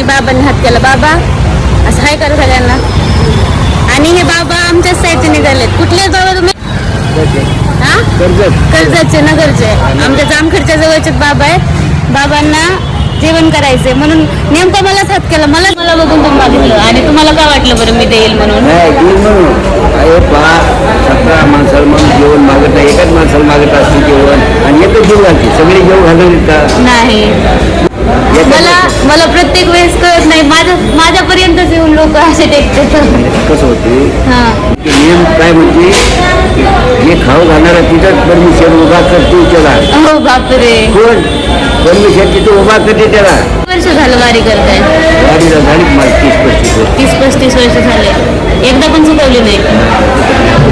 बाबांनी हात केला. बाबा असं हाय करा सगळ्यांना. आणि हे बाबा आमच्याच साईडचे निघालेत. कुठले बाबा तुम्ही? हा, कर्जतचे, नगरचे. आमच्या जामखेडच्या जवळचे बाबा आहेत. बाबांना जेवण करायचंय म्हणून नेमकं मलाच हात केला. मला बघून तुम्ही मागितलं. आणि तुम्हाला काय वाटलं बरं मी देईल म्हणून? माणसाला मग जेवण मागत नाही, एकाच माणसाला मागत असते जेवण आणि एकच जेव घालते. सगळे जेव घालून का नाही. मला प्रत्येक वेळेस कळत नाही. माझ्यापर्यंतच येऊन लोक असे टेकतात. कसं होते हा, नियम काय म्हणजे जे खाऊ घालणारा तिथंच परमिशन उभा करते त्याला. हो बापरे. कोण परमिशन तिथं उभा करते त्याला. वर्ष झालं वारी करताय? वारीला झाली मला 30-35 वर्ष झाले. एकदा पण चुकवली नाही.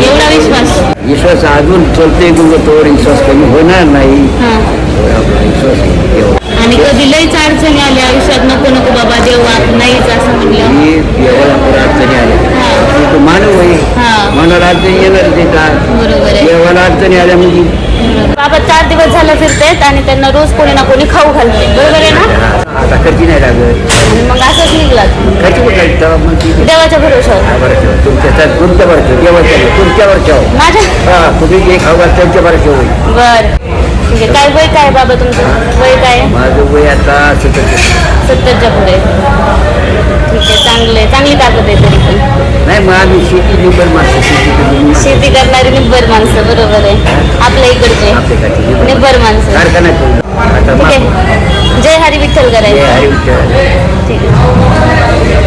एवढा विश्वास अजून चलते तोवर विश्वास कमी होणार नाही. विश्वास आणि कधी लईच अडचणी आल्या आयुष्यात, नको नको बाबा देवा नाहीच असं म्हणलं, देवाला अडचणी आल्या. तो मानव आहे, मनाला अडचणी येणार देतात. बरोबर आहे. देवाला अडचणी आल्या म्हणजे बाबा 4 दिवस झालं फिरतायत आणि त्यांना रोज कोणी ना कोणी खाऊ घालते. बरोबर आहे ना? आता खर्ची नाही लागत. मग असंच निघलात खर्ची कुठे देवाच्या भरोशावर. तुमच्यावर माझ्या तुम्ही जे खाऊ घाल त्यांच्यावर होईल. बर ठीक आहे. काय वय काय बाबा तुमचं? वय काय? माझं वय आता 70च्या पुढे. ठीक आहे, चांगली ताकद आहे तरी पण. नाही मग आम्ही शेती निब्बर माणसं, शेती करणारी निब्बर माणसं. बरोबर आहे. आपल्या इकडचे निब्बर माणसं. कारखाना ठीक आहे. जय हरी विठ्ठल करायचं. हरी ठीक आहे.